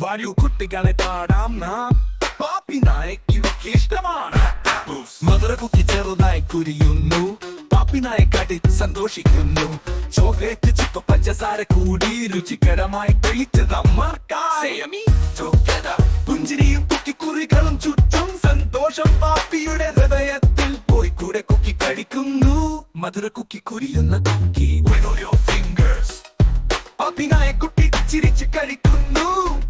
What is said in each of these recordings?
വരൂ കുട്ടികളെ പാടാം നാം പാപ്പി നായക് ഇവയ്ക്ക് ഇഷ്ടമാണ് മധുര കുട്ടി ചെറുതായി കുരിയുന്നു പാപ്പി നായക് കടിച്ച് സന്തോഷിക്കുന്നു ചോക്ലേറ്റ് ചിപ്പ് പഞ്ചസാര കൂടി രുചികരമായി പുഞ്ചിരിയും കുക്കിക്കുറികളും ചുറ്റും സന്തോഷം പാപ്പിയുടെ ഹൃദയത്തിൽ പോയി കൂടെ കുക്കി കഴിക്കുന്നു മധുര കുക്കി കുരിയുന്ന കുക്കി പാപ്പി നായക് കുട്ടി ചിരിച്ച് കഴിക്കുന്നു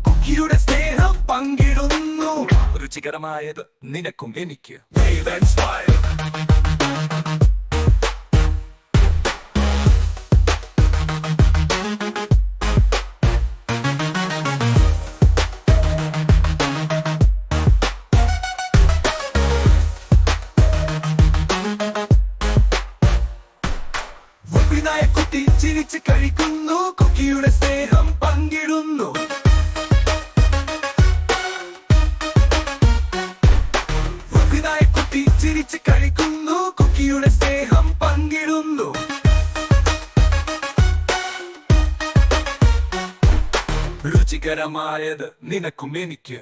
കുക്കിയുടെ സ്നേഹം പങ്കിടുന്നു രുചികരമായത് നിനക്കും എനിക്ക് കുട്ടി ചിരിച്ച് കഴിക്കുന്നു കുക്കിയുടെ സ്നേഹം പങ്കിടുന്നു കുട്ടി ചിരിച്ച് കഴിക്കുന്നു കുക്കിയുടെ സ്നേഹം പങ്കിടുന്നു രുചികരമായത് നിനക്കും എനിക്ക്